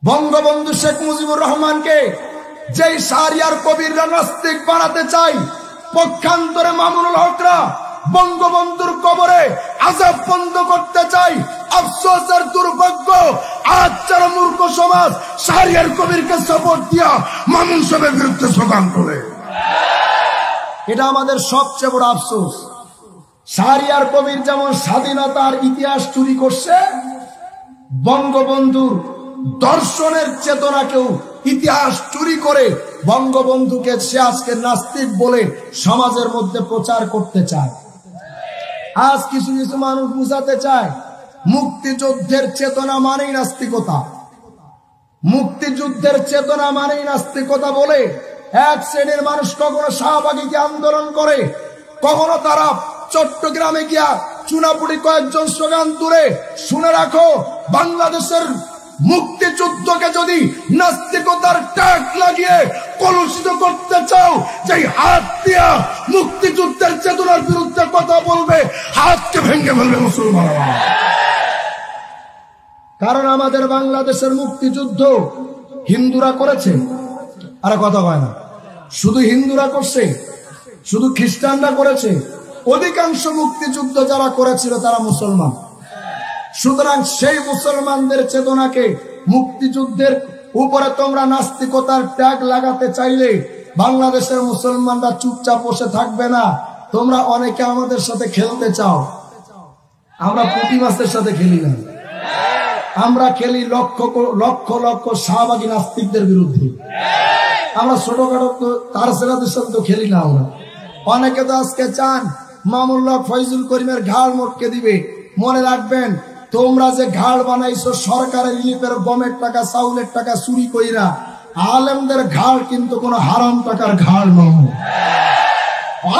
বঙ্গবন্ধু শেখ মুজিবুর রহমানকে যেই শাহরিয়ার কবিররা নাস্তিক বানাতে চাই, পক্ষান্তরে মামুনুল হকরা বঙ্গবন্ধুর কবরে আযাব বন্ধ করতে চাই। আফসোস আর দুর্ভাগ্য, আজ যারা মূর্খ সমাজ শাহরিয়ার কবিরকে সাপোর্ট দিয়া মামুন সাহেবের বিরুদ্ধে স্লোগান তোলে, এটা আমাদের সবচেয়ে বড় আফসোস। শাহরিয়ার কবির যেমন স্বাধীনতার ইতিহাস চুরি করছে, বঙ্গবন্ধুর দর্শনের চেতনাকেও ইতিহাস চুরি করে বঙ্গবন্ধুকে সে আজকে নাস্তিক বলে সমাজের মধ্যে প্রচার করতে চায়। আজ কিছু কিছু মানুষ বুঝাতে চায় মুক্তিযুদ্ধের চেতনা মানেই নাস্তিকতা, মুক্তিযুদ্ধের চেতনা মানেই নাস্তিকতা বলে এক শ্রেণীর মানুষ কখনো শাহবাগীকে আন্দোলন করে, কখনো তারা চট্টগ্রামে গিয়া চুনাপুটি কয়েকজন স্লোগান তুলে। শুনে রাখো, বাংলাদেশের মুক্তিযুদ্ধকে যদি নাস্তিকতার ট্যাগ লাগিয়ে কলুষিত করতে চাও, যে হাত দিয়া মুক্তিযুদ্ধের চেতনার বিরুদ্ধে কথা বলবে, হাতকে ভেঙে ফেলবে মুসলমান। কারণ আমাদের বাংলাদেশের মুক্তিযুদ্ধ হিন্দুরা করেছে, আর কথা হয় না। শুধু হিন্দুরা করছে, শুধু খ্রিস্টানরা করেছে? অধিকাংশ মুক্তিযুদ্ধ যারা করেছিল তারা মুসলমান। সুতরাং সেই মুসলমানদের চেতনাকে মুক্তিযুদ্ধের উপরে তোমরা নাস্তিকতার ট্যাগ লাগাতে চাইলে বাংলাদেশের মুসলমানরা চুপচাপ বসে থাকবে না। তোমরা অনেকে আমাদের সাথে খেলতে চাও, আমরা পুঁটি মাছের সাথে খেলি না, আমরা খেলি লক্ষ লক্ষ লক্ষ শাহবাগী নাস্তিকদের বিরুদ্ধে। আমরা ছোটখাটো তার সেরাদের সাথে তো খেলি না। আমরা অনেকে তো আজকে চান মামুনুল হক ফয়জুল করিমের ঘাড় মটকে দিবে। মনে রাখবেন, তোমরা যে ঘাড় বানাইছো সরকারের রিলিফের গমের টাকা চাউলের টাকা চুরি কইরা, আলেমদের ঘাড় কিন্তু কোনো হারাম টাকার ঘাড় নয়।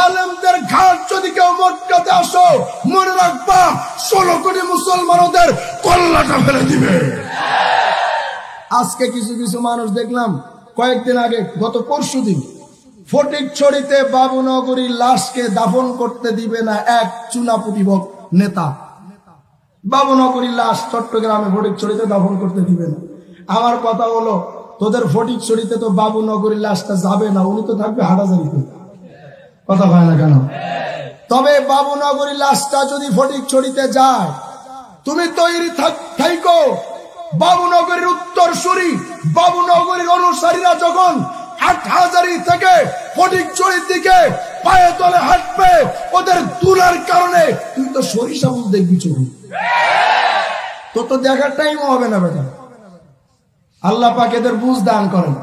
আলেমদের ঘাড় যদি কেউ মটকাতে আসো, মনে রাখবা 16 কোটি মুসলমানদের কল্লাটা ফেলে দিবে। আজকে কিছু কিছু মানুষ দেখলাম কয়েকদিন আগে, গত পরশুদিন, ফটিকছড়িতে বাবুনগরীর লাশকে দাফন করতে দিবে না এক চুনাপুটি নেতা। বাবুনগরীর লাশ চট্টগ্রামে ফটিকছড়িতে দাফন করতে দিবে না। আমার কথা হলো, তোদের ফটিকছড়িতে তো বাবুনগরীর লাশটা যাবে না, উনি তো থাকবে হাটাজারিতে। কথা হয় না কেন? তবে বাবুনগরীর লাশটা যদি ফটিকছড়িতে যায়, তুমি তৈরি থাকো। বাবুনগরীর উত্তরসূরি, বাবুনগরীর অনুসারীরা যখন হাটহাজারী থেকে ফটিকছড়ির দিকে পায়ে তলে হাঁটবে, ওদের তুলার কারণে তুই তো সরিষা ফুল দেখবি চোখে, তো দেখার টাইম হবে না বেটা। আল্লাহ পাক এদের বুঝ দান করেন।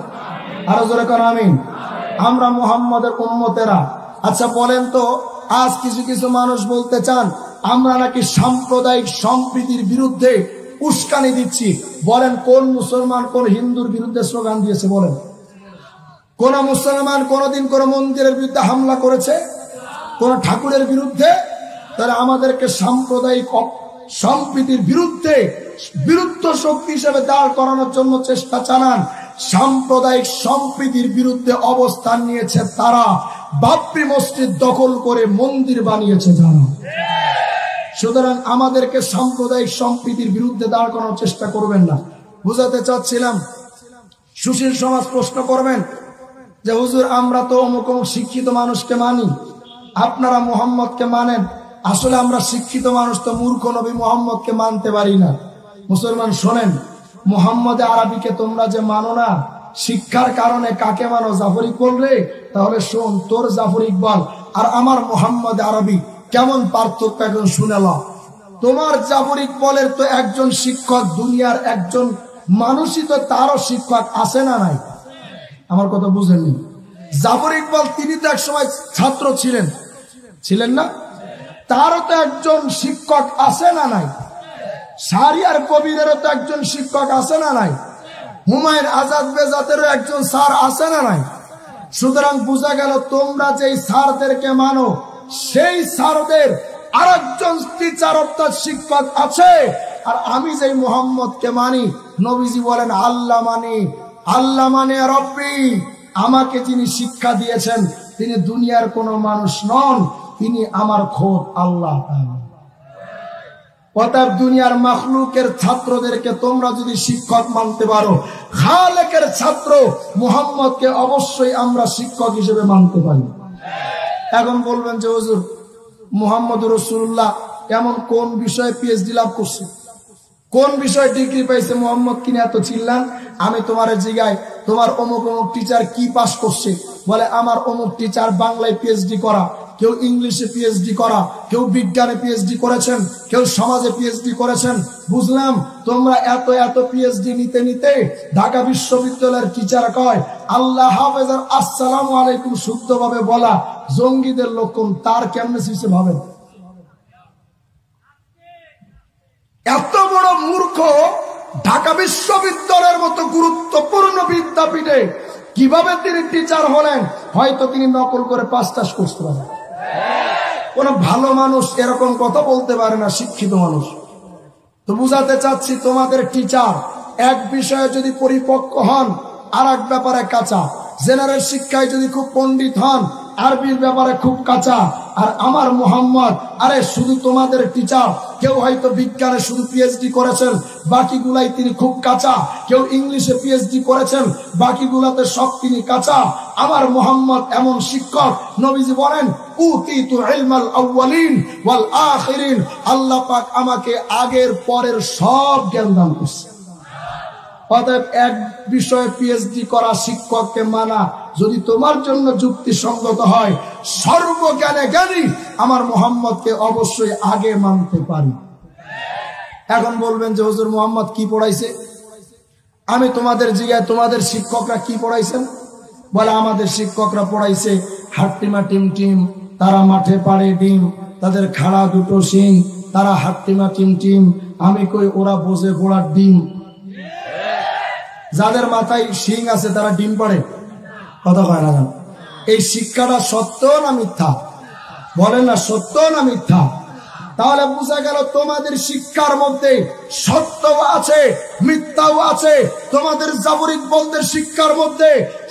আরো জোরে করেন আমিন। আমরা মুহাম্মদের উম্মতেরা। আচ্ছা বলেন তো, আজ কিছু কিছু মানুষ বলতে চান আমরা নাকি সাম্প্রদায়িক সম্প্রীতির বিরুদ্ধে উস্কানি দিচ্ছি। বলেন কোন মুসলমান কোন হিন্দুর বিরুদ্ধে স্লোগান দিয়েছে? বলেন কোন মুসলমান কোনদিন কোন মন্দিরের বিরুদ্ধে হামলা করেছে? কোন ঠাকুরের বিরুদ্ধে? তাহলে আমাদেরকে সাম্প্রদায়িক সম্প্রীতির বিরুদ্ধে বিরুদ্ধ শক্তি হিসেবে দাঁড় করানোর জন্য চেষ্টা চালান। সাম্প্রদায়িক সম্প্রীতির বিরুদ্ধে অবস্থান নিয়েছে তারা, বাবরি মসজিদ দখল করে মন্দির বানিয়েছে যারা। সুতরাং আমাদেরকে সাম্প্রদায়িক সম্প্রীতির বিরুদ্ধে দাঁড় করানোর চেষ্টা করবেন না। বুঝাতে চাচ্ছিলাম, সুশীল সমাজ প্রশ্ন করবেন যে হুজুর আমরা তো অমুক অমুক শিক্ষিত মানুষকে মানি, আপনারা মুহাম্মদকে মানেন। আসলে আমরা শিক্ষিত মানুষ তো মূর্খ নবী মুহাম্মদকে মানতে পারি না। মুসলমান শোনেন, মুহাম্মদ আরবিকে তোমরা যে মানো না, শিক্ষার কারণে কাকে মানো? জাফর ইকবাল রে। তাহলে শোন, তোর জাফর ইকবাল আর আমার মুহাম্মদ আরবি কেমন পার্থক্য এখন শুনে ল। তোমার জাফর ইকবালের তো একজন শিক্ষক, দুনিয়ার একজন মানুষই তো তারও শিক্ষক আছে না নাই? আমার কথা বুঝেননি? জাফর ইকবাল তিনি তো এক সময় ছাত্র ছিলেন, ছিলেন না? তারও তো একজন শিক্ষক আছে না নাই? শাহরিয়ার কবিরেরও তো একজন শিক্ষক আছে না নাই? হুমায়ুন আজাদ বেজাতেরও একজন স্যার আছে না নাই? সুতরাং বোঝা গেল তোমরা যেই স্যারদেরকে মানো, সেই স্যারদের আরেকজন টিচার অর্থাৎ শিক্ষক আছে। আর আমি যেই মুহাম্মদকে মানি, নবীজি বলেন আল্লাহ মানি, আল্লাহ মানে রব্বি, আমাকে যিনি শিক্ষা দিয়েছেন তিনি দুনিয়ার কোন মানুষ নন, তিনি আমার খোদ আল্লাহ। অতএব দুনিয়ার মাখলুকের ছাত্রদেরকে তোমরা যদি শিক্ষক মানতে পারো, খালেকের ছাত্র মুহাম্মদকে অবশ্যই আমরা শিক্ষক হিসেবে মানতে পারি। এখন বলবেন যে হুজুর, মুহাম্মদুর রাসূলুল্লাহ এমন কোন বিষয়ে পিএইচডি লাভ করছে, কোন বিষয়ে ডিগ্রি পাইছে, মুহাম্মদ কিনে এত চিল্লান? আমি তোমার জিগাই, তোমার অমুক অমুক টিচার কি পাস করছে? বলে আমার অমুক টিচার বাংলায় পিএইচডি করা, কেউ ইংলিশে পিএইচডি করা, কেউ বিজ্ঞানে পিএইচডি করেছেন, কেউ সমাজে পিএইচডি করেছেন। বুঝলাম তোমরা এত এত পিএইচডি নিতে নিতে ঢাকা বিশ্ববিদ্যালয়ের টিচার কয় আল্লাহ হাফেজ আর আসসালামু আলাইকুম শুদ্ধভাবে বলা জঙ্গিদের লক্ষণ। তার কেমনে শিখছে ভাবেন? এত বড় মূর্খ ঢাকা বিশ্ববিদ্যালয়ের মতো গুরুত্বপূর্ণ বিদ্যাপীঠে কিভাবে তিনি টিচার হলেন? হয়তো তিনি নকল করে পাস টাস করতে পারেন। কোন ভালো মানুষ এরকম কথা বলতে পারে না, শিক্ষিত মানুষ। তো বুঝাতে চাচ্ছি, তোমাদের টিচার এক বিষয়ে যদি পরিপক্ক হন, আর এক ব্যাপারে কাঁচা। জেনারেল শিক্ষায় যদি খুব পণ্ডিত হন, আরবির ব্যাপারে খুব কাঁচা। আর আমার মুহাম্মদ, আরে শুধু তোমাদের টিচার, কেউ হয়তো বিজ্ঞানে শুধু পিএইচডি করেছেন, বাকিগুলাই তিনি খুব কাঁচা। কেউ ইংলিশে পিএইচডি করেছেন, বাকিগুলাতে সব তিনি কাঁচা। আমার মুহাম্মদ এমন শিক্ষক, নবীজি বলেন উতিতু ইলমাল আউয়ালিন ওয়াল আখিরিন, আল্লাহ পাক আমাকে আগের পরের সব জ্ঞান দান করেছেন। অতএব এক বিষয়ে পিএইচডি করা শিক্ষককে মানা যদি তোমার জন্য যুক্তিসঙ্গত হয়, সর্বজ্ঞানে জ্ঞানী আমার মুহাম্মদকে অবশ্যই আগে মানতে পারি। এখন বলবেন যে হুজুর মুহাম্মদ কি পড়াইছে? আমি তোমাদের জিজ্ঞাসা, তোমাদের শিক্ষকরা কি পড়াইছেন? বলে আমাদের শিক্ষকরা পড়াইছে হাট্টিমা টিম টিম, তারা মাঠে পাড়ে ডিম, তাদের খাড়া দুটো শিং, তারা হাট্টিমা টিম টিম। আমি কই ওরা বোঝে ঘোড়ার ডিম। যাদের মাথায় শিং আছে তারা ডিম পাড়ে? কথা কয় না। এই শিক্ষাটা সত্য না মিথ্যা? বলেন না, সত্য না মিথ্যা? তাহলে বোঝা গেল তোমাদের শিক্ষার মধ্যে সত্যও আছে, মিথ্যাও আছে। তোমাদের জাবরিক বলদের শিক্ষার মধ্যে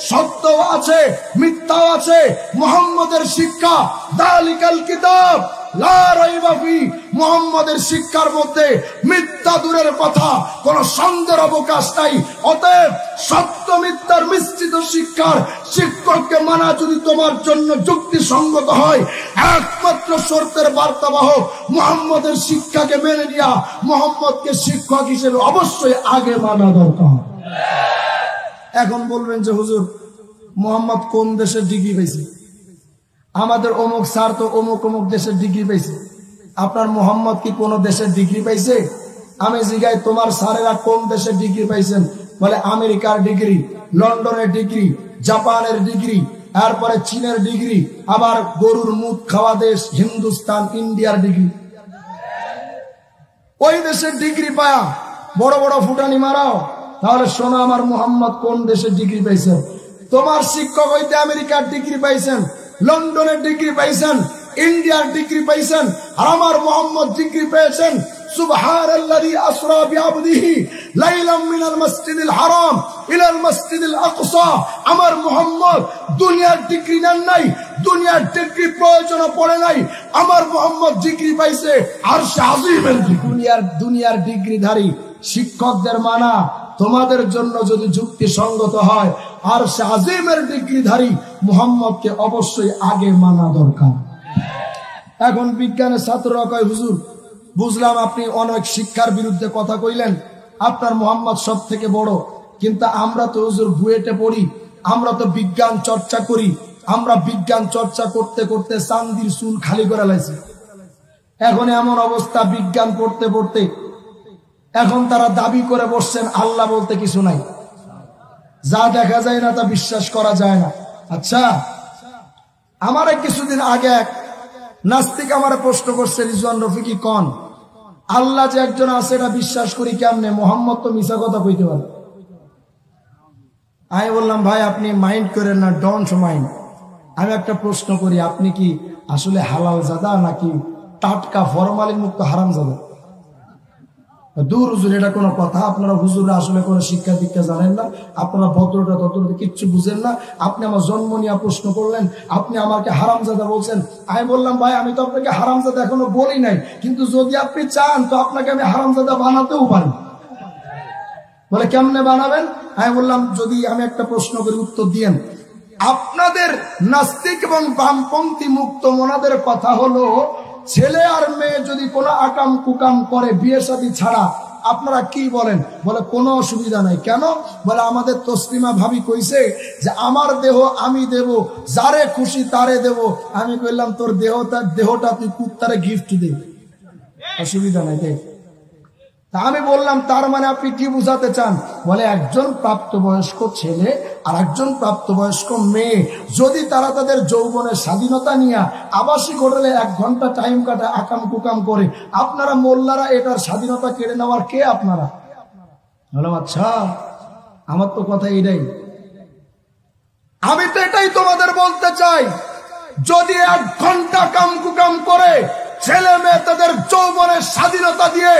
সত্যও আছে, মিথ্যাও আছে। মুহাম্মদের শিক্ষা দালিকাল কিতাব লা রাইবা ফি, মুহাম্মদের শিক্ষার মধ্যে মিথ্যা দূরের কথা, কোন সন্দেহের অবকাশ নাই। অতএব সত্য মিথ্যার মিশ্রিত শিক্ষার শিক্ষককে মানা যদি তোমার জন্য যুক্তিসঙ্গত হয়, একমাত্র শর্তের বার্তাবাহক মুহাম্মদের শিক্ষাকে মেনে নিয়া মুহাম্মদকে শিক্ষক হিসেবে অবশ্যই আগে মানা দরকার। এখন বলবেন যে হুজুর মুহাম্মদ কোন দেশের ডিগ্রি পাইছে? আমাদের অমুক স্যার তো অমুক অমুক দেশের ডিগ্রি পাইছে। আপনার মুহাম্মদ কি কোন দেশের ডিগ্রি পাইছে? আমি জিজ্ঞাই, তোমার স্যারেরা কোন দেশের ডিগ্রি পাইছেন? বলে আমেরিকার ডিগ্রি, লন্ডনের ডিগ্রি, জাপানের ডিগ্রি, তারপরে চীনের ডিগ্রি, আবার গরুর মুখ খাওয়া দেশ হিন্দুস্তান, ইন্ডিয়ার ডিগ্রি। ওই দেশের ডিগ্রি পায়া বড় বড় ফুটানি মারাও। তাহলে শোনো, আমার মুহাম্মদ কোন দেশের ডিগ্রি পাইছেন? তোমার শিক্ষক হইতে আমেরিকার ডিগ্রি পাইছেন, লন্ডনের ডিগ্রি পাইছেন, ইন্ডিয়ার ডিগ্রি পাইছেন। আর আমার মুহাম্মদ ডিগ্রি পেয়েছেন সুবহানাল্লাযী আসরা বিআবদিহি লাইলাম মিনাল মাসজিদিল হারাম ইলাল মাসজিদিল আকসা। আমার মুহাম্মদ দুনিয়ার ডিগ্রি নেন নাই, দুনিয়ার ডিগ্রি প্রয়োজন পড়ে নাই। আমার মুহাম্মদ ডিগ্রি পাইছে আরশে আজিমের ডিগ্রি। দুনিয়ার ডিগ্রিধারী শিক্ষকদের মানা তোমাদের জন্য যদি যুক্তিসঙ্গত হয়, আরশে আজিমের ডিগ্রিধারী মুহাম্মদকে অবশ্যই আগে মানা দরকার। এখন বিজ্ঞানের ছাত্ররা কয় হুজুর বুঝলাম আপনি অনেক শিক্ষার বিরুদ্ধে কথা কইলেন, আপনার মুহাম্মদ সব থেকে বড়, কিন্তু আমরা তো হুজুর বুয়েটে পড়ি, আমরা তো বিজ্ঞান চর্চা করি, আমরা বিজ্ঞান চর্চা করতে করতে চান্দির চুল খালি করে লাইছি। এখন এমন অবস্থা বিজ্ঞান পড়তে পড়তে এখন তারা দাবি করে বসছেন আল্লাহ বলতে কিছু নাই, যা দেখা যায় না তা বিশ্বাস করা যায় না। আচ্ছা, আমার কিছুদিন আগে এক নাস্তিক আমার প্রশ্ন করছে, রিজওয়ান রফিকি কন আল্লাহ যে একজন আছে এটা বিশ্বাস করি কেমনে, মুহাম্মদ তো মিছা কথা কইতে পারে। আমি বললাম ভাই আপনি মাইন্ড করেন না, ডোন্ট মাইন্ড। আমি একটা প্রশ্ন করি, আপনি কি আসলে হালাল জাদা নাকি টাটকা ফরমালিন মুক্ত হারাম জাদা? দূর হুজুর, এটা কোনো কথা? আপনারা হুজুররা আসলে কোনো শিক্ষা দীক্ষা জানেন না, আপনারা ভদ্রতা তদ্রতা কিচ্ছু বুঝেন না। আপনি আমার জন্ম নিয়ে প্রশ্ন করলেন, আপনি আমাকে হারামজাদা বলছেন। আমি বললাম ভাই, আমি তো আপনাকে হারামজাদা এখনো বলি নাই, কিন্তু যদি আপনি চান তো আপনাকে আমি হারামজাদা বানাতেও পারি। বলে কেমনে বানাবেন? আমি বললাম যদি আমি একটা প্রশ্ন করি উত্তর দিয়েন। আপনাদের নাস্তিক এবং বামপন্থী মুক্ত মনাদের কথা হলো, ছেলে আর মেয়ে যদি কোনো আকাম কুকাম করে বিয়ে শাদী ছাড়া, আপনারা কি বলেন? বলে কোনো অসুবিধা নাই। কেন? বলে আমাদের তসলিমা ভাবি কইছে যে আমার দেহ আমি দেব, যারে খুশি তারে দেব। আমি কইলাম তোর দেহটা তুই কুত্তারে গিফট দে, অসুবিধা নাই দেখ। তা আমি বললাম তার মানে আপনি কি বুঝাতে চান? বলে একজন প্রাপ্তবয়স্ক ছেলে আর একজন প্রাপ্তবয়স্ক মেয়ে যদি তারা তাদের যৌবনের স্বাধীনতা নিয়ে আবাসিক হোটেলে 1 ঘন্টা টাইম কাটা আকাম কুকাম করে, আপনারা মোল্লারা এটার স্বাধীনতা কেড়ে নেওয়ার কে আপনারা? বললাম আচ্ছা, আমার তো কথা এটাই। আমি তো এটাই তোমাদের বলতে চাই, যদি 1 ঘন্টা কাম কুকাম করে ছেলে মেয়ে তাদের যৌবনের স্বাধীনতা দিয়ে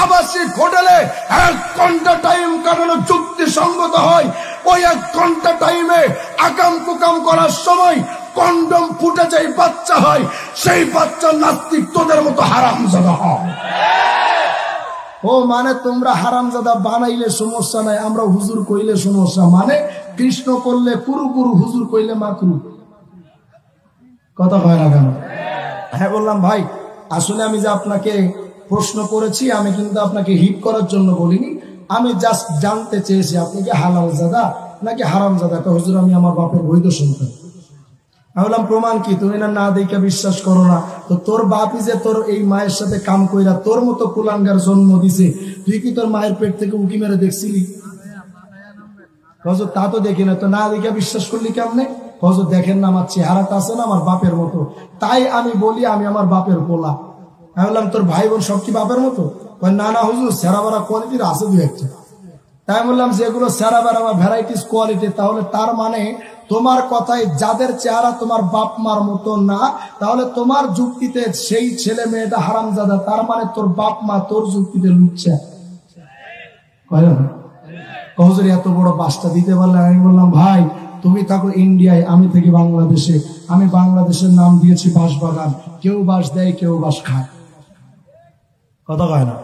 আবাসিক হোটেলে 1 ঘন্টা টাইম কাটানো যুক্তিসঙ্গত হয়, ওই 1 ঘন্টা টাইমে আকাম কুকাম করার সময় কন্ডম ফুটে যাই বাচ্চা হয়, সেই বাচ্চা নাস্তিক তোদের মতো হারামজাদা হয়। ও মানে তোমরা হারামজাদা বানাইলে সমস্যা নাই, আমরা হুজুর কইলে সমস্যা। মানে কৃষ্ণ করলে কুরু কুরু, হুজুর কইলে মাকরু। কথা হয় না কেন? হ্যাঁ বললাম ভাই, আসলে আমি যে আপনাকে প্রশ্ন করেছি, আমি কিন্তু আপনাকে হিট করার জন্য বলিনি। আমি জাস্ট জানতে চেয়েছি আপনি কি হালালজাদা নাকি হারামজাদা। হুজুর আমি আমার বাপের বৈধ সন্তান। আমি বললাম প্রমাণ কি? তুমি না দেখে বিশ্বাস করো না, তো তোর বাপই যে তোর এই মায়ের সাথে কাম কইরা তোর মতো কুলাঙ্গার জন্ম দিছে, তুই কি তোর মায়ের পেট থেকে উকি মেরে দেখছিলি? হুজুর তা তো দেখি না, তো না দেখে বিশ্বাস করলি কেমনে? হুজুর দেখেন না আমার চেহারাটা আছে না আমার বাপের মতো, তাই আমি বলি আমি আমার বাপের পোলা। আমি বললাম তোর ভাই বোন সব কি বাপের মতো? না না হুজুর, সেরাবারা কোয়ালিটির আছে 2-1টা। তাই বললাম যেগুলো সেরাবারা বা ভ্যারাইটিস কোয়ালিটি, তাহলে তার মানে তোমার কথায় যাদের চেহারা তোমার বাপ মার মতো না, তাহলে তোমার যুক্তিতে সেই ছেলে মেয়েটা হারামজাদা, তার মানে তোর বাপ মা তোর যুক্তিতে লুচ্ছা। হুজুর এত বড় বাসটা দিতে পারলেন? আমি বললাম ভাই তুমি থাকো ইন্ডিয়ায়, আমি থাকি বাংলাদেশে। আমি বাংলাদেশের নাম দিয়েছি বাঁশবাগান। কেউ বাঁশ দেয়, কেউ বাঁশ খায়। কথা কয় না?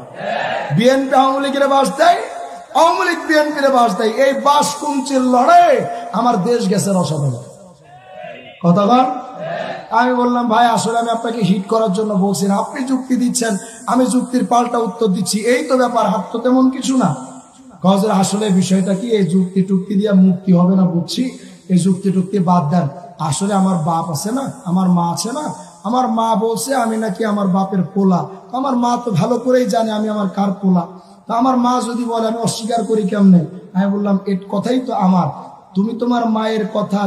বিএনপি আওয়ামী লীগের বাঁশ দেয়, আওয়ামী লীগ বিএনপির বাঁশ দেয়। এই বাঁশ কুঞ্চির লড়াই আমার দেশ গেছে রসাতলে। কথা কন? আমি বললাম ভাই আসলে আমি আপনাকে হিট করার জন্য বলছি না, আপনি যুক্তি দিচ্ছেন, আমি যুক্তির পাল্টা উত্তর দিচ্ছি, এই তো ব্যাপার, হাত তো তেমন কিছু না। কজের আসলে বিষয়টা কি, এই যুক্তি টুক্তি দিয়ে মুক্তি হবে না বুঝছি, এই যুক্তি টুক্তি বাদ দেন। আসলে আমার বাপ আছে না, আমার মা আছে না, আমার মা বলছে আমি নাকি আমার বাপের পোলা। আমার মা তো ভালো করেই জানে আমি আমার কার পোলা। তা আমার মা যদি বলে আমি অস্বীকার করি কেমনে? আমি বললাম এর কথাই তো আমার। তুমি তোমার মায়ের কথা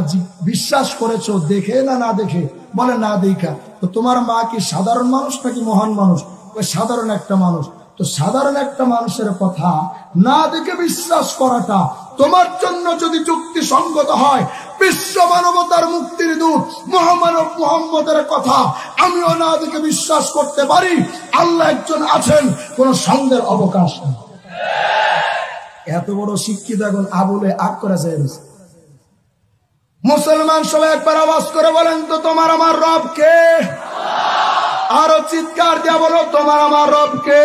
বিশ্বাস করেছো দেখে না দেখে? বলে না দেখা। তো তোমার মা কি সাধারণ মানুষ নাকি মহান মানুষ? ওই সাধারণ একটা মানুষ। তো সাধারণ একটা মানুষের কথা না দেখে বিশ্বাস করাটা তোমার জন্য যদি যুক্তিসঙ্গত হয়, বিশ্ব মানবতার মুক্তির দূত মহামানব মুহাম্মদের কথা আমিও না দেখে বিশ্বাস করতে পারি, আল্লাহ একজন আছেন, কোন সন্দেহের অবকাশ নেই। এত বড় শিক্ষিত এখন আবুলে আগ করা যায়। মুসলমান সবাই একবার আওয়াজ করে বলেন তো তোমার আমার রব কে? আরো চিৎকার দিয়া বলো তোমার আমার রব কে?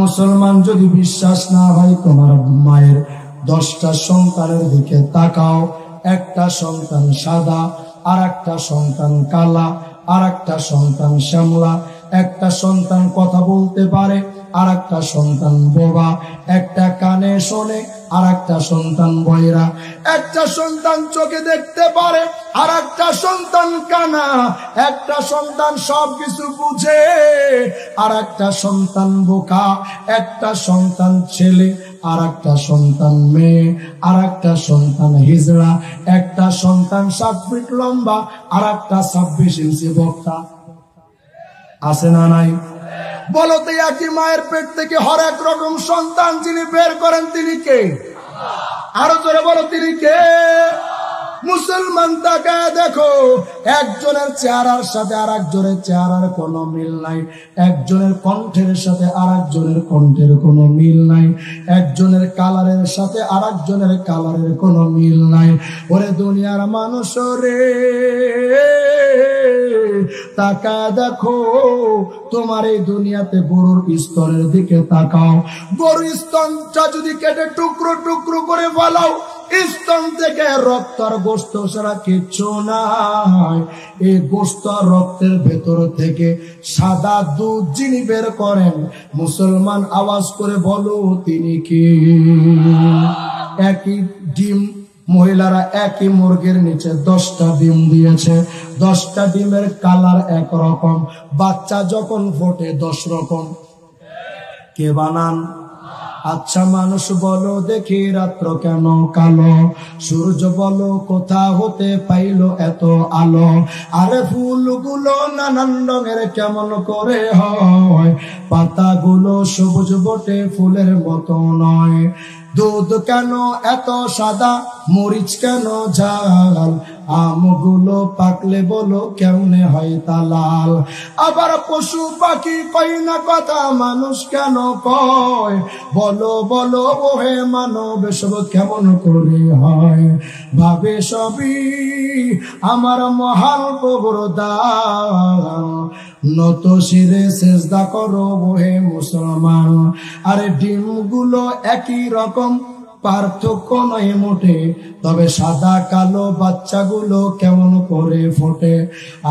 মুসলমান যদি বিশ্বাস না হয় তোমার মায়ের 10টা সন্তানের দিকে তাকাও। একটা সন্তান সাদা, আর একটা সন্তান কালা, আর একটা সন্তান শ্যামলা, একটা সন্তান কথা বলতে পারে, আর একটা সন্তান বোবা, একটা কানে শোনে, আর একটা সন্তান বয়রা, একটা সন্তান চোখে দেখতে পারে, আর একটা সন্তান কানা, একটা সন্তান সবকিছু বুঝে, আর একটা সন্তান বোকা, একটা সন্তান ছেলে, আর একটা সন্তান মেয়ে, আর একটা সন্তান হিজড়া, একটা সন্তান 7 ফিট লম্বা, আর একটা 26 ইঞ্চি বক্তা। আছে না নাই? বলো তো একই মায়ের পেট থেকে হরেক রকম সন্তান যিনি বের করেন তিনি কে? আরো জোরে বলো তিনি কে? মুসলমান তাকায় দেখো, একজনের চেহারার সাথে আর একজনের চেহারার কোনো মিল নাই, একজনের কণ্ঠের সাথে আর একজনের কণ্ঠের কোনো মিল নাই, একজনের কালারের সাথে আর একজনের কালারের কোনো মিল নাই। ওরে দুনিয়ার মানুষ রে, তাকায় দেখো, তোমার এই দুনিয়াতে গরুর স্তনের দিকে তাকাও, গরুর স্তনটা যদি কেটে টুকরো টুকরো করে ফেলাও, স্তন থেকে রক্ত আর গোশত ছাড়া কিচ্ছু নাই। এই গোশত আর রক্তের ভেতর থেকে সাদা দুধ যিনি বের করেন, মুসলমান আওয়াজ করে বলো তিনি কি? একই ডিম, মহিলারা একই মুরগির নিচে 10টা ডিম দিয়েছে, 10টা ডিমের কালার একরকম, বাচ্চা যখন ফোটে 10 রকম। কে বানান? আচ্ছা মানুষ বলো দেখি রাত্র কেন কালো, সূর্য বলো কোথা হতে পাইলো এত আলো, আরে ফুলগুলো নানান রঙের কেমন করে হয়, পাতাগুলো সবুজ বটে ফুলের মতো নয়, দুধ কেন এত সাদা, মরিচ কেন ঝাল, আমগুলো পাকলে বলো কেমনে হয় তা লাল, আবার পশু পাখি কয় না কথা, মানুষ কেন কয়, বলো বলো ওহে মানব সব কেমন করে হয়, ভাবে সবই আমার মহান প্রভুর দান, নত শিরে সেজদা করো ওহে মুসলমান। আরে ডিমগুলো একই রকম, পার্থক্য নয় মোটে, তবে সাদা কালো বাচ্চাগুলো কেমন করে ফোটে।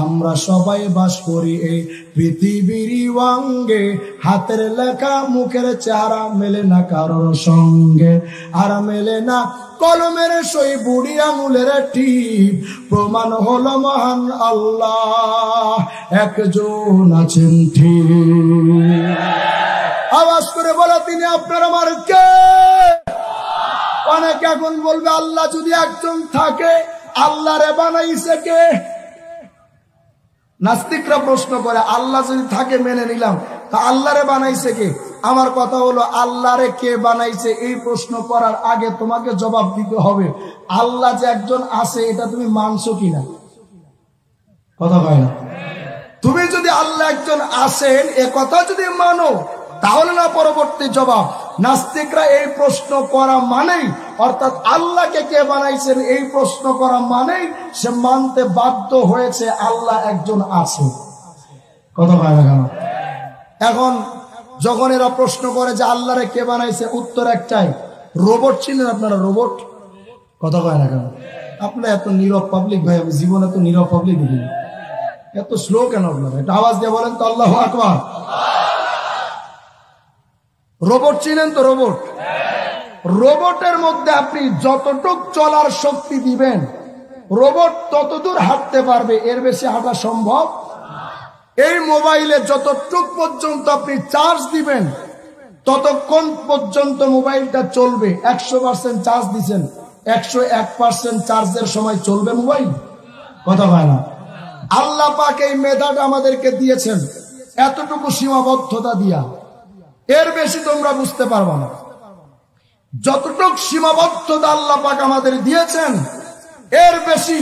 আমরা সবাই বাস করি এই পৃথিবীর অঙ্গে, হাতের লেখা মুখের চেহারা মেলে না কারোর সঙ্গে, আর মেলে না কলমের সই বুড়ি আঙুলের টিপ, প্রমাণ হলো মহান আল্লাহ একজন আছেন ঠিক। আওয়াজ করে বলো তিনি আপনার আমার কে? অনেকে এখন বলবে আল্লাহ যদি একজন থাকে, আল্লাহরে বানাইছে কে? নাস্তিকরা প্রশ্ন করে আল্লাহ যদি থাকে মেনে নিলাম, তা আল্লাহরে বানাইছে কে? আমার কথা হলো আল্লাহরে কে বানাইছে এই প্রশ্ন করার আগে তোমাকে জবাব দিতে হবে আল্লাহ যে একজন আছে এটা তুমি মানছো কিনা। কথা কয় না? তুমি যদি আল্লাহ একজন আছেন এ কথা যদি মানো, তাহলে না পরবর্তী জবাব। নাস্তিকরা এই প্রশ্ন করা মানেই, অর্থাৎ আল্লাহকে কে বানাইছেন এই প্রশ্ন করা মানেই সে মানতে বাধ্য হয়েছে আল্লাহ একজন আছে। কথা কয় না কেন? এখন যখন এরা প্রশ্ন করে যে আল্লাহরে কে বানাইছে, উত্তর একটাই, রোবট চিনেন আপনারা? রোবট। কথা কয় না কেন? আপনারা এত নীরব পাবলিক ভাই, আমি জীবনে এত নীরব পাবলিক দেখিনি। এত স্লো কেন আপনারা? একটা আওয়াজ দিয়ে বলেন তো আল্লাহু আকবার। রোবট চিনেন তো? রোবট, রোবটের মধ্যে আপনি যতটুক চলার শক্তি দিবেন রোবট ততদূর হাঁটতে পারবে, এর বেশি হাঁটা সম্ভব। এই মোবাইলে যতটুক পর্যন্ত আপনি চার্জ দিবেন ততক্ষণ পর্যন্ত মোবাইলটা চলবে। 100% চার্জ দিচ্ছেন, 101% চার্জের সময় চলবে মোবাইল? কথা হয় না। আল্লাহ পাক এই মেধাটা আমাদেরকে দিয়েছেন এতটুকু সীমাবদ্ধতা দিয়া, এর বেশি তোমরা বুঝতে পারবা না। যতটুক সীমাবদ্ধতা আল্লাহ পাক আমাদের দিয়েছেন এর বেশি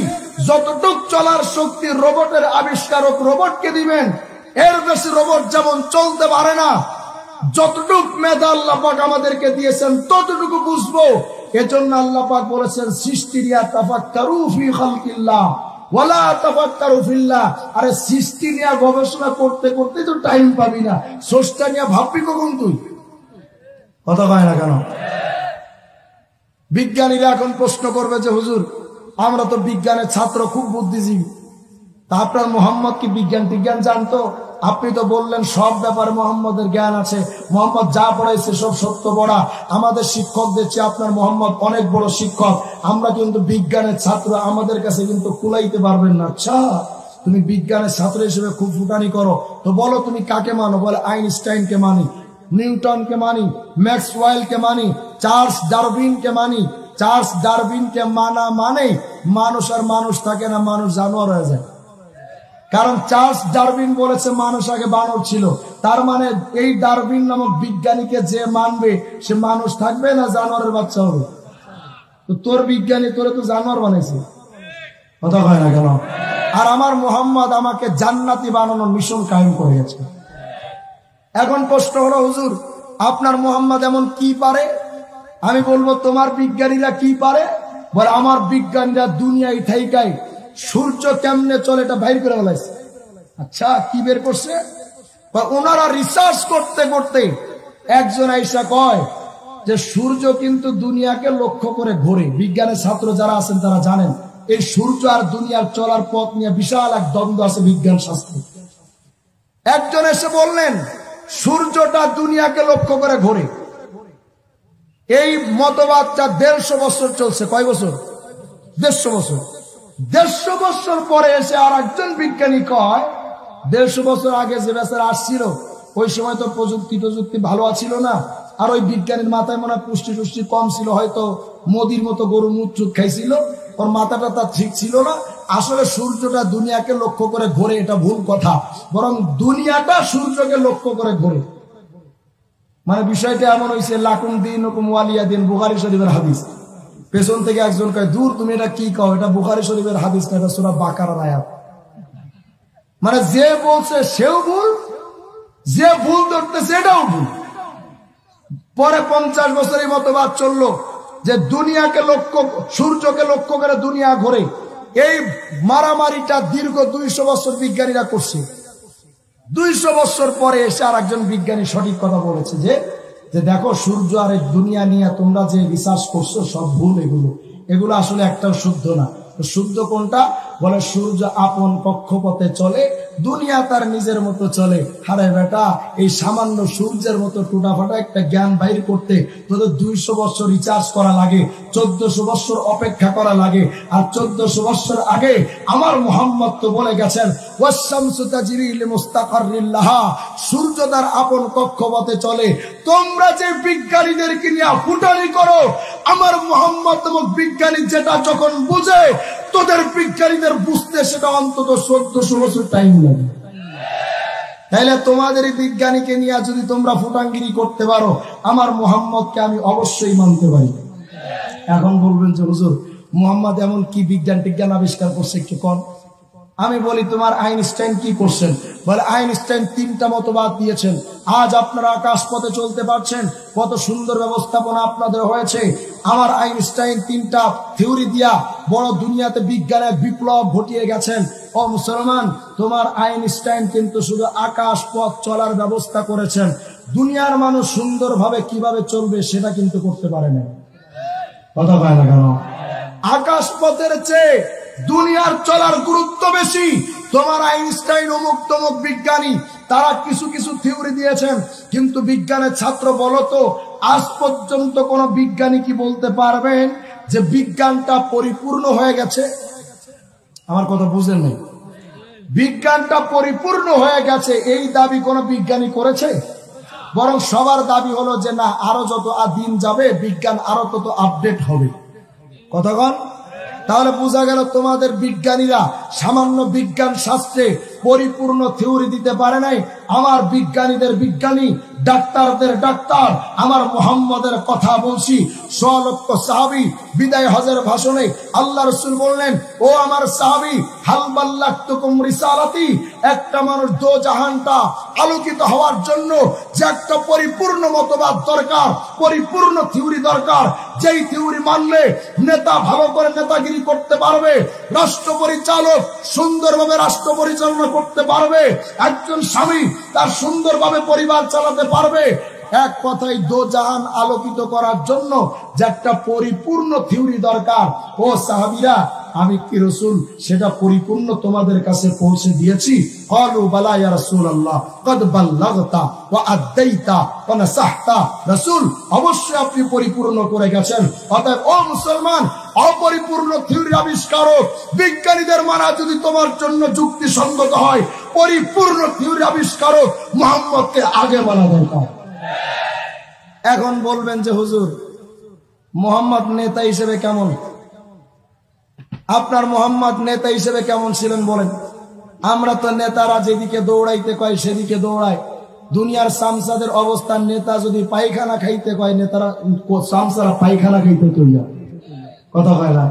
যতটুক চলার শক্তি রোবটের আবিষ্কারক রোবটকে দিবেন, এর বেশি রোবট যেমন চলতে পারে না। যতটুক মেধা আল্লাহ পাক আমাদেরকে দিয়েছেন ততটুকু বুঝবো। এজন্য আল্লাহ পাক বলেছেন সৃষ্টিরিয়া তাফাক্কারু ফি খালকিল্লাহ ওয়ালা তাফাক্কারু ফিল্লাহ। আরে সৃষ্টি নিয়ে গবেষণা করতে করতে তো টাইম পাবি না, স্রষ্টা নিয়ে ভাববি কখন তুই? কথা কয় না কেন? বিজ্ঞানীরা এখন প্রশ্ন করবে যে হুজুর আমরা তো বিজ্ঞানের ছাত্র, খুব বুদ্ধিজীবী, তা আপনার মোহাম্মদ কি বিজ্ঞান জানতো? আপনি তো বললেন সব ব্যাপারে মোহাম্মদের জ্ঞান আছে, মোহাম্মদ যা পড়াইছে সব সত্য পড়া, আমাদের শিক্ষকদের চেয়ে আপনার মোহাম্মদ অনেক বড় শিক্ষক, আমরা কিন্তু বিজ্ঞানের ছাত্র, আমাদের কাছে কিন্তু কুলাইতে পারবেন না। আচ্ছা তুমি বিজ্ঞানের ছাত্র হিসেবে খুব ফুটানি করো, তো বলো তুমি কাকে মানো? বলে আইনস্টাইনকে মানি, নিউটনকে মানি, ম্যাক্সওয়েলকে মানি, চার্লস ডারউইনকে মানি। চার্লস ডারউইনকে মানা মানে মানুষ আর মানুষ থাকে না, মানুষ জানোয়ার হয়ে যায়। কারণ চার্লস ডারউইন বলেছে মানুষ আগে বানর ছিল, তার মানে এই ডারউইন নামক বিজ্ঞানীকে যে মানবে সে মানুষ থাকবে না জানোয়ারের বাচ্চা হবে? তো তোর বিজ্ঞানী তোরে তো জানোয়ার বানাইছে। কথা হয় না কেন? আর আমার মুহাম্মদ আমাকে জান্নাতি বানানোর মিশন কায়েম করে গেছে। এখন প্রশ্ন হলো, হুজুর আপনার মুহাম্মদ এমন কি পারে? আমি বলবো তোমার বিজ্ঞানীরা কি পারে? বলে আমার বিজ্ঞানীরা দুনিয়ায় থাইকাই সূর্য কেমনে চলে এটা বাইর করে বলাইছে। আচ্ছা, কি বের করছে? ওনারা রিসার্চ করতে করতে একজন আইসা কয় যে সূর্য কিন্তু দুনিয়াকে লক্ষ্য করে ঘোরে। বিজ্ঞানের ছাত্র যারা আছেন তারা জানেন এই সূর্য আর দুনিয়ার চলার পথ নিয়ে বিশাল এক দ্বন্দ্ব আছে বিজ্ঞান শাস্ত্রে। একজন এসে বললেন সূর্যটা দুনিয়াকে লক্ষ্য করে ঘোরে। এই মতবাদটা 150 বছর চলছে। কয় বছর? 150 বছর। 150 বছর পরে এসে আর একজন বিজ্ঞানী কয় 150 বছর আগে যে বেচারা আসছিল ওই সময় তো প্রযুক্তি ভালো ছিল না, আর ওই বিজ্ঞানীর মাথায় মনে হয় পুষ্টি টুষ্টি কম ছিল, হয়তো মোদির মতো গরু মুখ খাইছিল, ওর মাথাটা তার ঠিক ছিল না। আসলে সূর্যটা দুনিয়াকে লক্ষ্য করে ঘোরে, এটা ভুল কথা, বরং দুনিয়াটা সূর্যকে লক্ষ্য করে ঘোরে। মানে বিষয়টা এমন হয়েছে, লাকুম দিন হুকুম ওয়ালিয়া দিন, বুখারী শরীফের হাদিস। পেছন থেকে একজন কয় দূর তুমি এটা কি কও, এটা বুখারী শরীফের হাদিস না, এটা সূরা বাকারার আয়াত। মানে যে বলছে সেও ভুল, যে ভুল ধরতেছে এটাও ভুল। পরে 50 বছরের মতবাদ চললো যে দুনিয়াকে সূর্যকে লক্ষ্য করে দুনিয়া ঘোরে। এই মারামারিটা দীর্ঘ 200 বছর বিজ্ঞানীরা করছে। 200 বছর পরে এসে আর একজন বিজ্ঞানী সঠিক কথা বলেছে যে দেখো সূর্য আর এই দুনিয়া নিয়ে তোমরা যে রিসার্চ করছো সব ভুল। এগুলো আসলে একটাও শুদ্ধ না। শুদ্ধ কোনটা? বলে সূর্য আপন কক্ষপথে চলে, দুনিয়া তার নিজের মতো চলে। হারে বেটা, এই সামান্য সূর্যের মতো টুটাফাটা একটা জ্ঞান বাইর করতে তোদের 200 বছর রিচার্জ করা লাগে, 1400 বছর অপেক্ষা করা লাগে। আর 1400 বছর আগে আমার মুহাম্মদ তো বলে গেছেন ওয়াশ-শামসু তাজরি লিমুস্তাকাররিন লাহা, সূর্য তার আপন কক্ষপথে চলে। তোমরা যে বিজ্ঞানীদেরকে নিয়ে ফুটানি করো, আমার মুহাম্মদ নামক বিজ্ঞানী যেটা যখন বুঝে তোদের বিজ্ঞানীদের বুঝতে সেটা অন্তত 1400 বছর টাইম লাগে। তাইলে তোমাদের এই বিজ্ঞানীকে নিয়ে যদি তোমরা ফুটাঙ্গিরি করতে পারো, আমার মুহাম্মদকে আমি অবশ্যই মানতে পারি। এখন বলবেন যে হুজুর মুহাম্মদ এমন কি বিজ্ঞান আবিষ্কার করছে একটু কম। আমি বলি তোমার আইনস্টাইন কি করছেন? বলে আইনস্টাইন 3টা মতবাদ দিয়েছেন। আজ আপনারা আকাশপথে চলতে পারছেন, কত সুন্দর ব্যবস্থাপনা আপনাদের হয়েছে। আমার আইনস্টাইন 3টা থিওরি দিয়া বড় দুনিয়াতে বিজ্ঞানের বিপ্লব ঘটিয়ে গেছেন। ও মুসলমান, তোমার আইনস্টাইন কিন্তু শুধু আকাশ পথ চলার ব্যবস্থা করেছেন, দুনিয়ার মানুষ সুন্দরভাবে কিভাবে চলবে সেটা কিন্তু করতে পারে না। কথা পায় না কেন? আকাশ পথের চেয়ে দুনিয়ার চলার গুরুত্ব বেশি। তোমার আইনস্টাইন অমুক তমুক বিজ্ঞানী তারা কিছু কিছু থিওরি দিয়েছেন, কিন্তু বিজ্ঞানের ছাত্র বলো তো আজ পর্যন্ত কোন বিজ্ঞানী কি বলতে পারবেন যে বিজ্ঞানটা পরিপূর্ণ হয়ে গেছে? আমার কথা বুঝেন নাই? বিজ্ঞানটা পরিপূর্ণ হয়ে গেছে এই দাবি কোন বিজ্ঞানী করেছে? বরং সবার দাবি হলো যে না, আরো যত দিন যাবে বিজ্ঞান আরো তত আপডেট হবে। কতক্ষণ? তাহলে বোঝা গেল তোমাদের বিজ্ঞানীরা সামান্য বিজ্ঞান শাস্ত্রে পরিপূর্ণ থিওরি দিতে পারে নাই। আমার বিজ্ঞানীদের বিজ্ঞানী, ডাক্তারদের ডাক্তার, আমার মুহাম্মদের কথা বলছি। 100 লক্ষ সাহাবী বিদায় হজের ভাষণে আল্লাহ রাসূল বললেন, ও আমার সাহাবী, হাল বাল্লাগতুকুম রিসালাতি, একটা মানুষ দো জাহানটা আলোকিত হওয়ার জন্য যে একটা পরিপূর্ণ মতবাদ দরকার, পরিপূর্ণ থিওরি দরকার, যেই থিওরি মানলে নেতা ভালো করে নেতাগিরি করতে পারবে, রাষ্ট্র পরিচালক সুন্দরভাবে রাষ্ট্র পরিচালনা করতে পারবে, একজন স্বামী তার সুন্দরভাবে পরিবার চালাতে পারবে। এক কথায় দো জাহান আলোকিত করার জন্য যে একটা পরিপূর্ণ থিওরি দরকার, ও সাহাবীরা আমি কি রাসূল সেটা পরিপূর্ণ তোমাদের কাছে পৌঁছে দিয়েছি? ক্বালু বালা ইয়া রাসূলুল্লাহ ক্বাদ বাল্লাগতা ওয়া আদাইতা ওয়া নাসাহতা। রাসূল অবশ্যই আপনি পরিপূর্ণ করে গেছেন। অতএব ও মুসলমান, অপরিপূর্ণ থিওরি আবিষ্কারক বিজ্ঞানীদের মানা যদি তোমার জন্য যুক্তিসঙ্গত হয়, পরিপূর্ণ থিওরি আবিষ্কারক মুহাম্মদকে আগে মানা দরকার। এখন বলবেন যে হুজুর মুহাম্মদ নেতা হিসেবে কেমন? আপনার মুহাম্মদ নেতা হিসেবে কেমন ছিলেন বলেন? আমরা তো নেতারা যেদিকে দৌড়াইতে কয় সেদিকে দৌড়ায়। দুনিয়ার সামসাদের অবস্থান, নেতা যদি পায়খানা খাইতে কয় নেতারা সামসারা পায়খানা খাইতে তৈরি। কথা হয় না?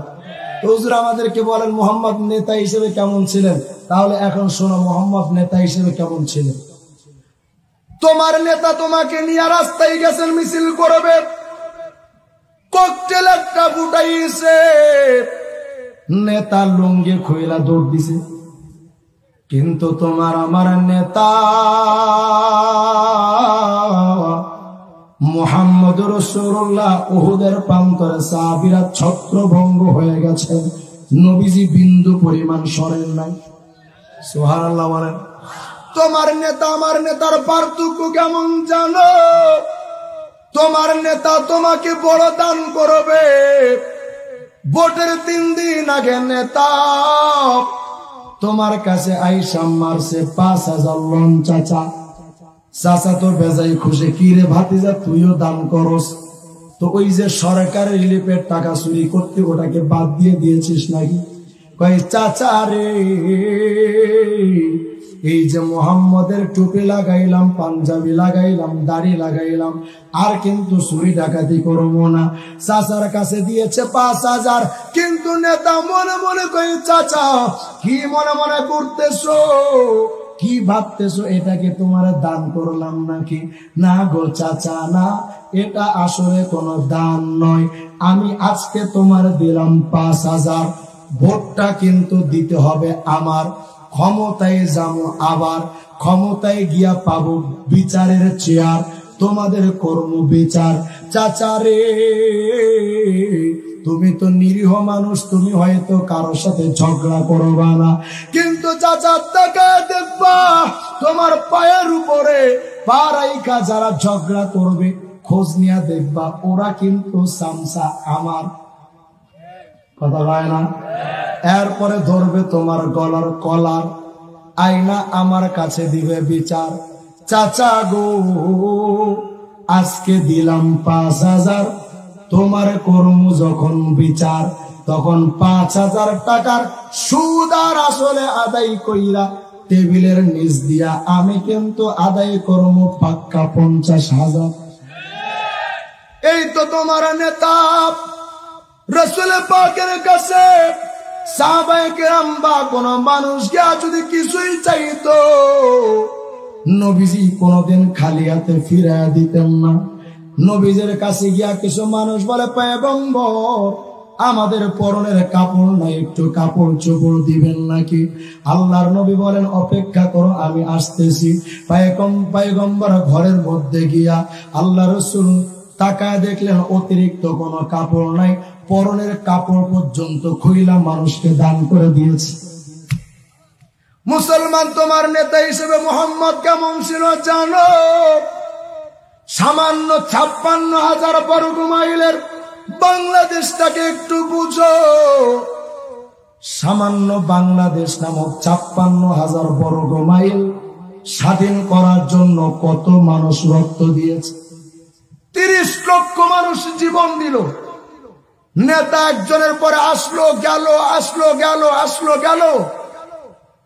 তো হুজুর আমাদেরকে বলেন মোহাম্মদ নেতা হিসেবে কেমন ছিলেন, তাহলে এখন শোনো মোহাম্মদ নেতা হিসেবে কেমন ছিলেন। তোমার নেতা তোমাকে নিয়ে রাস্তায় গেছেন মিছিল করবে, ককটেল একটা ফুটাইছে, নেতা লুঙ্গি খুইলা দৌড় দিছে। কিন্তু তোমার আমার নেতা মুহাম্মদ রাসূলুল্লাহ উহুদের প্রান্তরে সাহাবীরা ছত্রভঙ্গ হয়ে গেছে, নবীজি বিন্দু পরিমাণ সরেন নাই। সুবহানাল্লাহ বলেন। তোমার নেতা আমার নেতার পার্থক্য কেমন জানো? তোমার নেতা তোমাকে বড় দান করবে, ভোটের 3 দিন আগে নেতা তোমার কাছে আইসা মারছে 5000 লন চাচা। চাচা তো বেজাই খুশি, কি রে ভাতিজা তুইও দান করস, তো ওই যে সরকারের রিলিফের টাকা চুরি করতে ওটাকে বাদ দিয়ে দিয়েছিস নাকি? কই চাচা রে, এই যে মোহাম্মদের টুপি লাগাইলাম, পাঞ্জাবি লাগাইলাম, দাড়ি লাগাইলাম, আর কিন্তু চুরি ডাকাতি করবো না। চাচার কাছে দিয়েছে 5000, কিন্তু নেতা মনে মনে কই চাচা কি মনে মনে করতেছো, কি ভাবতেছো, এটাকে তোমার দান করলাম নাকি? না গো চাচা না, এটা আসলে কোনো দান নয়, আমি আজকে তোমার দিলাম 5000, ভোটটা কিন্তু দিতে হবে আমার, ক্ষমতায় যাবো, আবার ক্ষমতায় গিয়া পাবো বিচারের চেয়ার, তোমাদের কর্ম বিচার। চাচা রে, তুমি তো নিরীহ মানুষ, তুমি হয়তো কারোর সাথে ঝগড়া করবা না, কিন্তু চাচা তাকায় দেখবা তোমার পায়ের উপরে পা রাইখা যারা ঝগড়া করবে, খোঁজ নিয়ে দেখবা ওরা কিন্তু সামসা আমার। কথা হয় না? এরপরে ধরবে তোমার গলার কলার, আইনা আমার কাছে দিবে বিচার। চাচা গো, আজকে দিলাম 5000, তোমার কর্ম যখন বিচার, তখন 5000 টাকার সুদ আর আসলে আদায় কইরা টেবিলের নিচ দিয়া আমি কিন্তু আদায় করব পাক্কা 50,000। এই তো তোমার নেতা রাসূল পাকের কাছে সাহাবায়ে কেরাম বা কোন মানুষ গিয়া যদি কিছুই চাইতো, নবীজি কোনদিন খালি হাতে ফিরাইয়া দিতেন না। নবীজের কাছে গিয়া কিছু মানুষ বলে, পয়গম্বর আমাদের পরনের কাপড় নাই, একটু কাপড় চোপড় দিবেন নাকি? আল্লাহর নবী বলেন, অপেক্ষা করো আমি আসতেছি। পয়গম্বর ঘরের মধ্যে গিয়া আল্লাহ রাসূল তাকায় দেখলেন অতিরিক্ত কোনো কাপড় নাই, পরনের কাপড় পর্যন্ত খুইলা মানুষকে দান করে দিয়েছে। মুসলমান তোমার নেতা হিসেবে মোহাম্মদ কেমন ছিল জানো? সামান্য 56,000 বর্গ মাইলের বাংলাদেশটাকে একটু বুঝো। সামান্য বাংলাদেশ নামক 56,000 বর্গ মাইল স্বাধীন করার জন্য কত মানুষ রক্ত দিয়েছে? 30 লক্ষ মানুষ জীবন দিল। নেতা একজনের পরে আসলো গেল, আসলো গেল, আসলো গেল,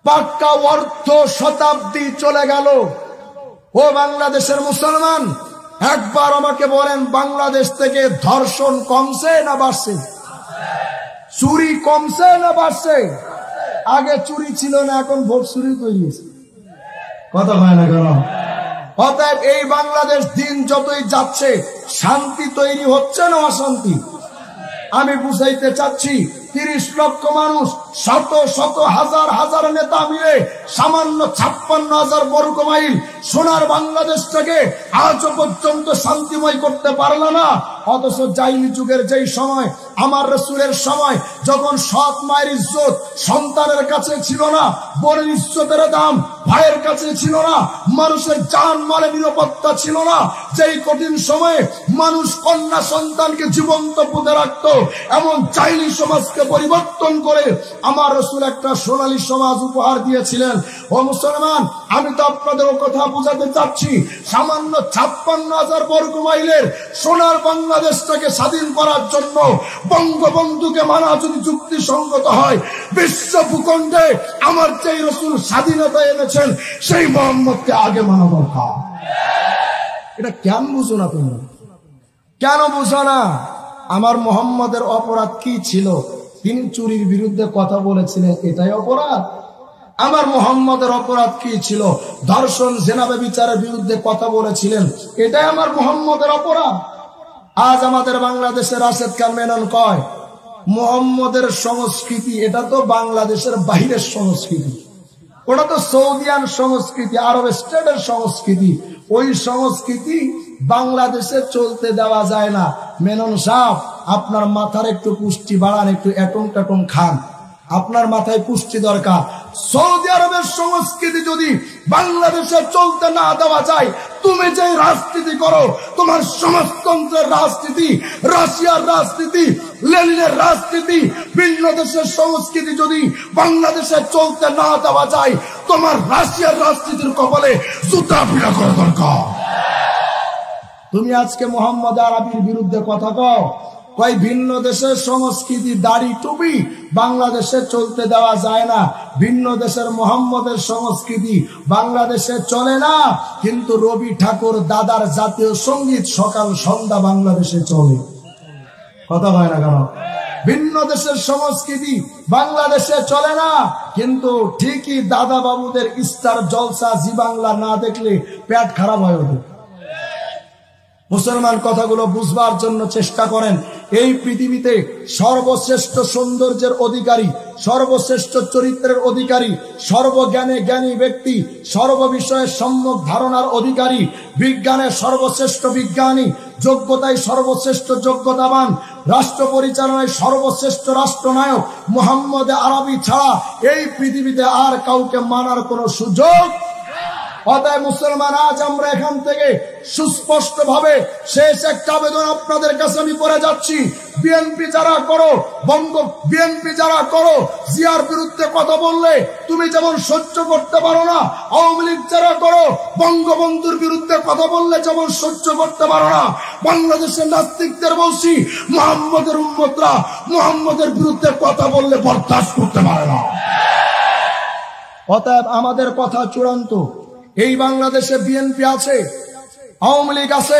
পাক্কা অর্ধ শতাব্দী চলে গেল। ও বাংলাদেশের মুসলমান, একবার আমাকে বলেন, বাংলাদেশ থেকে ধর্ষণ কমছে না বাড়ছে? চুরি কমছে না বাড়ছে? আগে চুরি ছিল না, এখন ভোট চুরি তৈরি হয়েছে। কথা হয় না কেন? অতএব এই বাংলাদেশ দিন যতই যাচ্ছে শান্তি তৈরি হচ্ছে না অশান্তি? আমি বুঝাইতে চাচ্ছি, 30 লক্ষ মানুষ, শত শত হাজার হাজার নেতা মিলে সামান্য 56,000 বর্গ মাইল সোনার বাংলাদেশটাকে আজও পর্যন্ত শান্তিময় করতে পারল না। অথচ জাইলি যুগের যেই সময়, আমার রাসূলের সময়, যখন সৎ মায়ের ইজ্জত সন্তানের কাছে ছিল না, বোনের ইজ্জতের দাম ভাইয়ের কাছে ছিল না, মানুষের জান মালে নিরাপত্তা ছিল না, যেই কঠিন সময়ে মানুষ কন্যা সন্তানকে জীবন্ত পুঁতে রাখত, এমন জাইলি সমাজকে পরিবর্তন করে আমার রাসূল একটা সোনালী সমাজ উপহার দিয়েছিলেন। ও মুসলমান, আমি তো আপনাদের কথা বুঝাতে চাচ্ছি, সামান্য 56,000 বর্গ মাইলের সোনার বাংলাদেশটাকে স্বাধীন করার জন্য বঙ্গবন্ধুকে মানা যদি যুক্তিসঙ্গত হয়, বিশ্ব ভূখণ্ডে আমার যেই রাসূল স্বাধীনতা এনেছেন সেই মুহাম্মদকে আগে মানা দরকার। এটা কেন বুঝো না তোমরা? কেন বুঝো না? আমার মুহাম্মদের অপরাধ কি ছিল? তিনি চুরির বিরুদ্ধে কথা বলেছিলেন, এটাই অপরাধ? আমার মুহাম্মদের অপরাধ কি ছিল? ধর্ষণ জেনা ব্যভিচারের বিরুদ্ধে কথা বলেছিলেন, এটাই আমার মুহাম্মদের অপরাধ? আজ আমাদের বাংলাদেশের রাশেদ খান মেনন কয় মুহাম্মদের সংস্কৃতি এটা তো বাংলাদেশের বাহিরের সংস্কৃতি, ওটা তো সৌদিয়ান সংস্কৃতি, আরব স্টেটের সংস্কৃতি, ওই সংস্কৃতি বাংলাদেশে চলতে দেওয়া যায় না। মেনন সাহেব, আপনার মাথার একটু পুষ্টি বাড়ান, একটু এটম টাটম খান, আপনার মাথায় পুষ্টি দরকার। সৌদি আরবের সংস্কৃতি যদি বাংলাদেশে চলতে না দেওয়া যায়, তুমি যে রাজনীতি করো, তোমার সমাজতন্ত্রের রাজনীতি, রাশিয়ার রাজনীতি, লেনিনের রাজনীতি, ভিন্ন দেশের সংস্কৃতি যদি বাংলাদেশে চলতে না দেওয়া যায়, তোমার রাশিয়ার রাজনীতির কপালে জুতা পিটা করা দরকার। তুমি আজকে মোহাম্মদ আরবির বিরুদ্ধে কথা কও, কয় ভিন্ন দেশের সংস্কৃতি দাড়ি টুপি বাংলাদেশে চলতে দেওয়া যায় না, ভিন্ন দেশের মোহাম্মদের সংস্কৃতি বাংলাদেশে চলে না, কিন্তু রবি ঠাকুর দাদার জাতীয় সঙ্গীত সকাল সন্ধ্যা বাংলাদেশে চলে। কথা হয় না কেন? ভিন্ন দেশের সংস্কৃতি বাংলাদেশে চলে না, কিন্তু ঠিকই দাদা বাবুদের ইস্টার জলসা জি বাংলা না দেখলে পেট খারাপ হয় ওদের। মুসলমান কথাগুলো বুঝবার জন্য চেষ্টা করেন। এই পৃথিবীতে সর্বশ্রেষ্ঠ সৌন্দর্যের অধিকারী, সর্বশ্রেষ্ঠ চরিত্রের অধিকারী, সর্বজ্ঞানে জ্ঞানী ব্যক্তি, সর্ববিষয়ে সম্যক ধারণার অধিকারী, বিজ্ঞানের সর্বশ্রেষ্ঠ বিজ্ঞানী, যোগ্যতায় সর্বশ্রেষ্ঠ যোগ্যতাবান, রাষ্ট্র পরিচালনায় সর্বশ্রেষ্ঠ রাষ্ট্রনায়ক মুহাম্মদ আরবি ছাড়া এই পৃথিবীতে আর কাউকে মানার কোনো সুযোগ। অতএব মুসলমান, আজ আমরা এখান থেকে সুস্পষ্ট ভাবে শেষ একটা আবেদন আপনাদের কাছে আমি করে যাচ্ছি। বিএনপি যারা করো, বিএনপি যারা করো, জিয়ার বিরুদ্ধে কথা বললে তুমি যেমন সহ্য করতে পারো না, আওয়ামী লীগ যারা করো, বঙ্গবন্ধুর বিরুদ্ধে কথা বললে যেমন সহ্য করতে পারো না, বাংলাদেশের নাস্তিকদের বলছি মুহাম্মদের উম্মতরা মুহাম্মদের বিরুদ্ধে কথা বললে বরদাস্ত করতে পারে না। অতএব আমাদের কথা চূড়ান্ত। এই বাংলাদেশে বিএনপি আছে, আওয়ামী লীগ আছে।